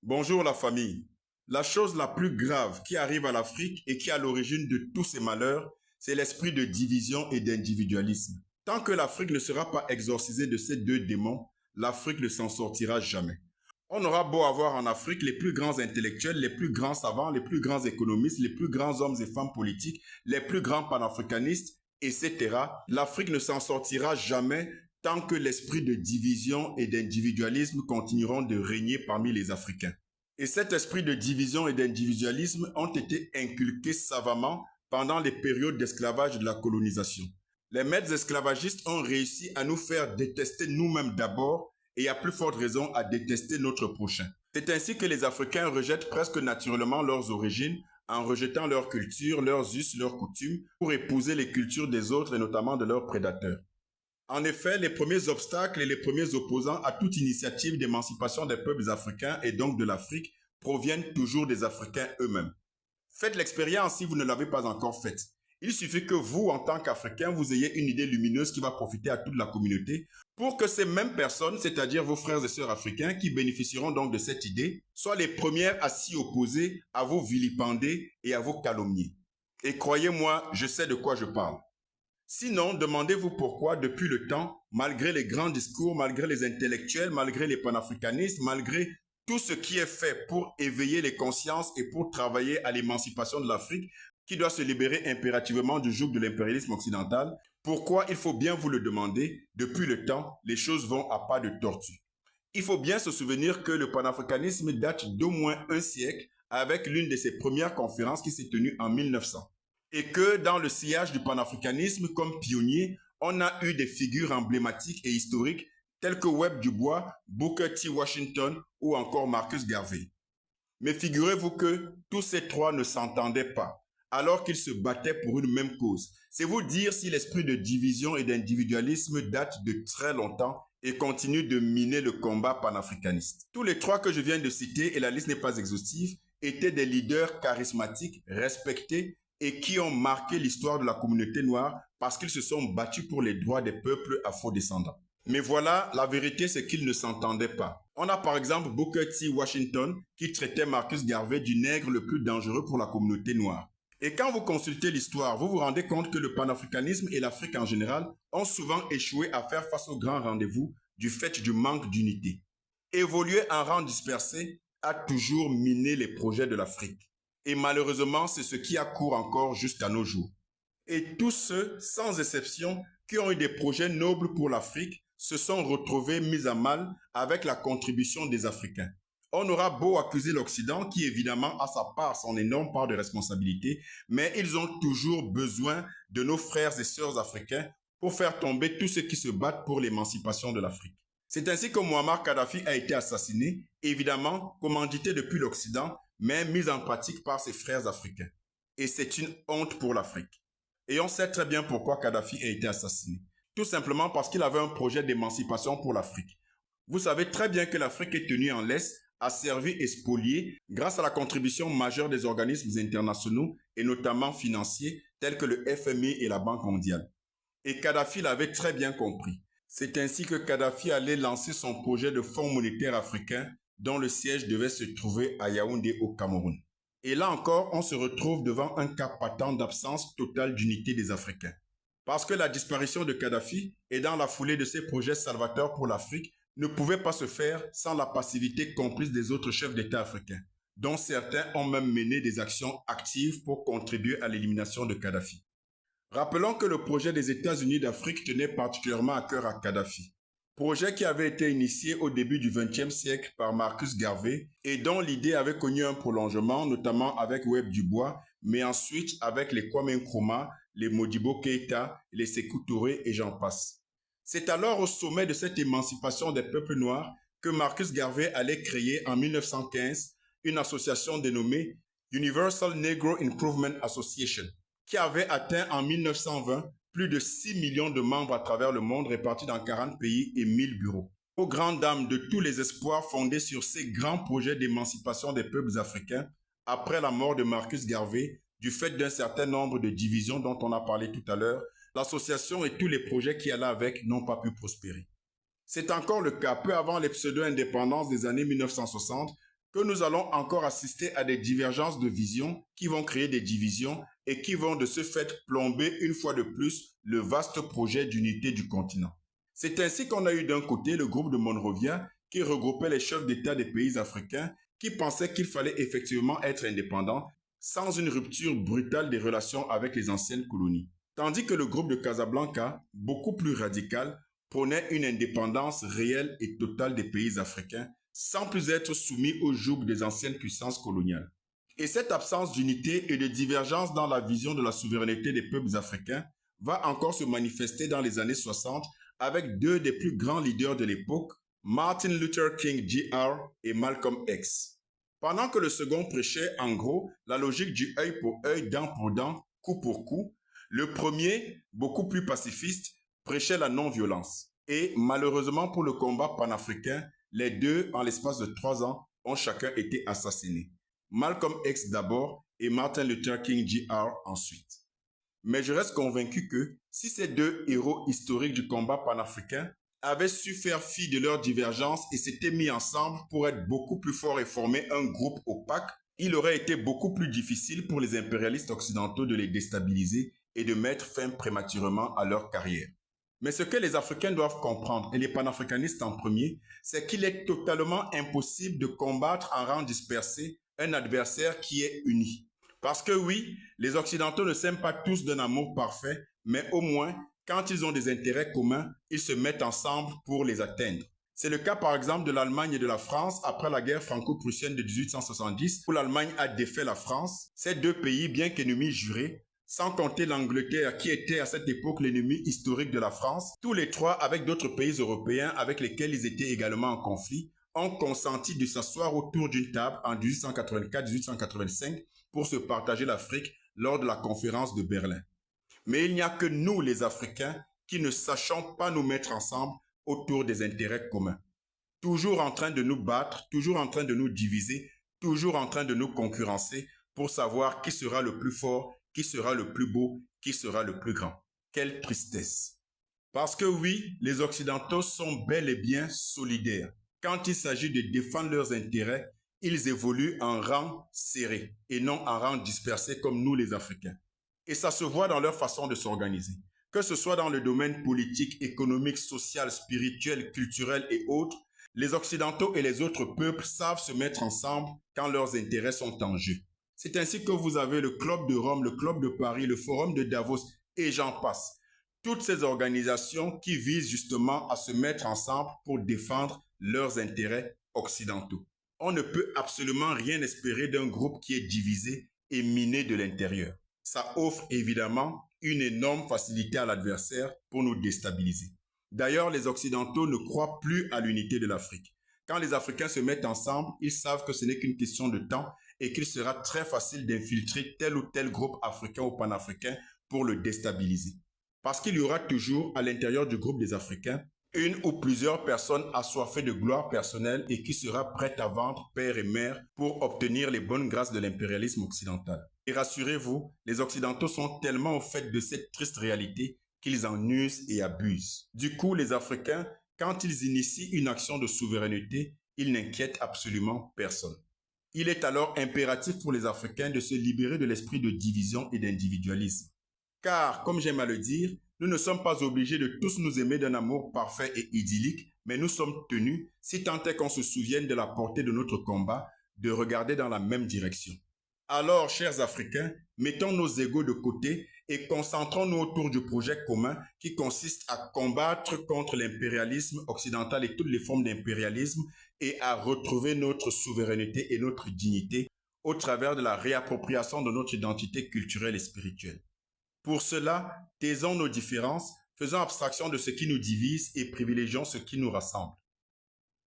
Bonjour la famille. La chose la plus grave qui arrive à l'Afrique et qui est à l'origine de tous ces malheurs, c'est l'esprit de division et d'individualisme. Tant que l'Afrique ne sera pas exorcisée de ces deux démons, l'Afrique ne s'en sortira jamais. On aura beau avoir en Afrique les plus grands intellectuels, les plus grands savants, les plus grands économistes, les plus grands hommes et femmes politiques, les plus grands panafricanistes, etc. L'Afrique ne s'en sortira jamais tant que l'esprit de division et d'individualisme continueront de régner parmi les Africains. Et cet esprit de division et d'individualisme ont été inculqués savamment pendant les périodes d'esclavage et de la colonisation. Les maîtres esclavagistes ont réussi à nous faire détester nous-mêmes d'abord et à plus forte raison à détester notre prochain. C'est ainsi que les Africains rejettent presque naturellement leurs origines en rejetant leur culture, leurs us, leurs coutumes pour épouser les cultures des autres et notamment de leurs prédateurs. En effet, les premiers obstacles et les premiers opposants à toute initiative d'émancipation des peuples africains et donc de l'Afrique proviennent toujours des Africains eux-mêmes. Faites l'expérience si vous ne l'avez pas encore faite. Il suffit que vous, en tant qu'Africain, vous ayez une idée lumineuse qui va profiter à toute la communauté pour que ces mêmes personnes, c'est-à-dire vos frères et sœurs africains qui bénéficieront donc de cette idée, soient les premières à s'y opposer, à vous vilipender et à vous calomnier. Et croyez-moi, je sais de quoi je parle. Sinon, demandez-vous pourquoi, depuis le temps, malgré les grands discours, malgré les intellectuels, malgré les panafricanistes, malgré tout ce qui est fait pour éveiller les consciences et pour travailler à l'émancipation de l'Afrique, qui doit se libérer impérativement du joug de l'impérialisme occidental, pourquoi, il faut bien vous le demander, depuis le temps, les choses vont à pas de tortue. Il faut bien se souvenir que le panafricanisme date d'au moins un siècle avec l'une de ses premières conférences qui s'est tenue en 1900 et que dans le sillage du panafricanisme comme pionnier, on a eu des figures emblématiques et historiques telles que Webb Dubois, Booker T. Washington ou encore Marcus Garvey. Mais figurez-vous que tous ces trois ne s'entendaient pas, alors qu'ils se battaient pour une même cause. C'est vous dire si l'esprit de division et d'individualisme date de très longtemps et continue de miner le combat panafricaniste. Tous les trois que je viens de citer, et la liste n'est pas exhaustive, étaient des leaders charismatiques, respectés et qui ont marqué l'histoire de la communauté noire parce qu'ils se sont battus pour les droits des peuples afrodescendants. Mais voilà, la vérité, c'est qu'ils ne s'entendaient pas. On a par exemple Booker T. Washington qui traitait Marcus Garvey du nègre le plus dangereux pour la communauté noire. Et quand vous consultez l'histoire, vous vous rendez compte que le panafricanisme et l'Afrique en général ont souvent échoué à faire face au grand rendez-vous du fait du manque d'unité. Évoluer en rang dispersé a toujours miné les projets de l'Afrique. Et malheureusement, c'est ce qui a cours encore jusqu'à nos jours. Et tous ceux, sans exception, qui ont eu des projets nobles pour l'Afrique se sont retrouvés mis à mal avec la contribution des Africains. On aura beau accuser l'Occident, qui évidemment a sa part, son énorme part de responsabilité, mais ils ont toujours besoin de nos frères et sœurs africains pour faire tomber tous ceux qui se battent pour l'émancipation de l'Afrique. C'est ainsi que Muammar Kadhafi a été assassiné, évidemment commandité depuis l'Occident, mais mis en pratique par ses frères africains. Et c'est une honte pour l'Afrique. Et on sait très bien pourquoi Kadhafi a été assassiné. Tout simplement parce qu'il avait un projet d'émancipation pour l'Afrique. Vous savez très bien que l'Afrique est tenue en laisse, asservie et spoliée grâce à la contribution majeure des organismes internationaux et notamment financiers tels que le FMI et la Banque mondiale. Et Kadhafi l'avait très bien compris. C'est ainsi que Kadhafi allait lancer son projet de fonds monétaire africain dont le siège devait se trouver à Yaoundé au Cameroun. Et là encore, on se retrouve devant un cas patent d'absence totale d'unité des Africains. Parce que la disparition de Kadhafi et dans la foulée de ses projets salvateurs pour l'Afrique ne pouvait pas se faire sans la passivité complice des autres chefs d'État africains, dont certains ont même mené des actions actives pour contribuer à l'élimination de Kadhafi. Rappelons que le projet des États-Unis d'Afrique tenait particulièrement à cœur à Kadhafi. Projet qui avait été initié au début du XXe siècle par Marcus Garvey et dont l'idée avait connu un prolongement, notamment avec Webb Dubois, mais ensuite avec les Kwame Nkrumah, les Modibo Keïta, les Sékou Touré et j'en passe. C'est alors au sommet de cette émancipation des peuples noirs que Marcus Garvey allait créer en 1915 une association dénommée Universal Negro Improvement Association, qui avait atteint en 1920 plus de 6 millions de membres à travers le monde répartis dans 40 pays et 1000 bureaux. Aux grandes dames de tous les espoirs fondés sur ces grands projets d'émancipation des peuples africains, après la mort de Marcus Garvey, du fait d'un certain nombre de divisions dont on a parlé tout à l'heure, l'association et tous les projets qui allaient avec n'ont pas pu prospérer. C'est encore le cas peu avant les pseudo-indépendances des années 1960 que nous allons encore assister à des divergences de vision qui vont créer des divisions et qui vont de ce fait plomber une fois de plus le vaste projet d'unité du continent. C'est ainsi qu'on a eu d'un côté le groupe de Monrovia qui regroupait les chefs d'État des pays africains qui pensaient qu'il fallait effectivement être indépendant sans une rupture brutale des relations avec les anciennes colonies. Tandis que le groupe de Casablanca, beaucoup plus radical, prônait une indépendance réelle et totale des pays africains sans plus être soumis au joug des anciennes puissances coloniales. Et cette absence d'unité et de divergence dans la vision de la souveraineté des peuples africains va encore se manifester dans les années 60 avec deux des plus grands leaders de l'époque, Martin Luther King Jr. et Malcolm X. Pendant que le second prêchait en gros la logique du œil pour œil, dent pour dent, coup pour coup, le premier, beaucoup plus pacifiste, prêchait la non-violence. Et malheureusement pour le combat panafricain, les deux, en l'espace de 3 ans, ont chacun été assassinés. Malcolm X d'abord et Martin Luther King Jr. ensuite. Mais je reste convaincu que si ces deux héros historiques du combat panafricain avaient su faire fi de leurs divergences et s'étaient mis ensemble pour être beaucoup plus forts et former un groupe opaque, il aurait été beaucoup plus difficile pour les impérialistes occidentaux de les déstabiliser et de mettre fin prématurément à leur carrière. Mais ce que les Africains doivent comprendre, et les panafricanistes en premier, c'est qu'il est totalement impossible de combattre en rang dispersé un adversaire qui est uni. Parce que oui, les Occidentaux ne s'aiment pas tous d'un amour parfait, mais au moins, quand ils ont des intérêts communs, ils se mettent ensemble pour les atteindre. C'est le cas par exemple de l'Allemagne et de la France après la guerre franco-prussienne de 1870 où l'Allemagne a défait la France. Ces deux pays, bien qu'ennemis jurés, sans compter l'Angleterre qui était à cette époque l'ennemi historique de la France, tous les trois avec d'autres pays européens avec lesquels ils étaient également en conflit, ont consenti de s'asseoir autour d'une table en 1884-1885 pour se partager l'Afrique lors de la conférence de Berlin. Mais il n'y a que nous, les Africains, qui ne sachons pas nous mettre ensemble autour des intérêts communs. Toujours en train de nous battre, toujours en train de nous diviser, toujours en train de nous concurrencer pour savoir qui sera le plus fort, qui sera le plus beau, qui sera le plus grand. Quelle tristesse! Parce que oui, les Occidentaux sont bel et bien solidaires. Quand il s'agit de défendre leurs intérêts, ils évoluent en rang serré et non en rang dispersé comme nous les Africains. Et ça se voit dans leur façon de s'organiser. Que ce soit dans le domaine politique, économique, social, spirituel, culturel et autres, les Occidentaux et les autres peuples savent se mettre ensemble quand leurs intérêts sont en jeu. C'est ainsi que vous avez le Club de Rome, le Club de Paris, le Forum de Davos et j'en passe. Toutes ces organisations qui visent justement à se mettre ensemble pour défendre leurs intérêts occidentaux. On ne peut absolument rien espérer d'un groupe qui est divisé et miné de l'intérieur. Ça offre évidemment une énorme facilité à l'adversaire pour nous déstabiliser. D'ailleurs, les Occidentaux ne croient plus à l'unité de l'Afrique. Quand les Africains se mettent ensemble, ils savent que ce n'est qu'une question de temps et qu'il sera très facile d'infiltrer tel ou tel groupe africain ou panafricain pour le déstabiliser. Parce qu'il y aura toujours à l'intérieur du groupe des Africains une ou plusieurs personnes assoiffées de gloire personnelle et qui sera prête à vendre père et mère pour obtenir les bonnes grâces de l'impérialisme occidental. Et rassurez-vous, les Occidentaux sont tellement au fait de cette triste réalité qu'ils en usent et abusent. Du coup, les Africains, quand ils initient une action de souveraineté, ils n'inquiètent absolument personne. Il est alors impératif pour les Africains de se libérer de l'esprit de division et d'individualisme. Car, comme j'aime à le dire, nous ne sommes pas obligés de tous nous aimer d'un amour parfait et idyllique, mais nous sommes tenus, si tant est qu'on se souvienne de la portée de notre combat, de regarder dans la même direction. Alors, chers Africains, mettons nos égos de côté et concentrons-nous autour du projet commun qui consiste à combattre contre l'impérialisme occidental et toutes les formes d'impérialisme et à retrouver notre souveraineté et notre dignité au travers de la réappropriation de notre identité culturelle et spirituelle. Pour cela, taisons nos différences, faisons abstraction de ce qui nous divise et privilégions ce qui nous rassemble.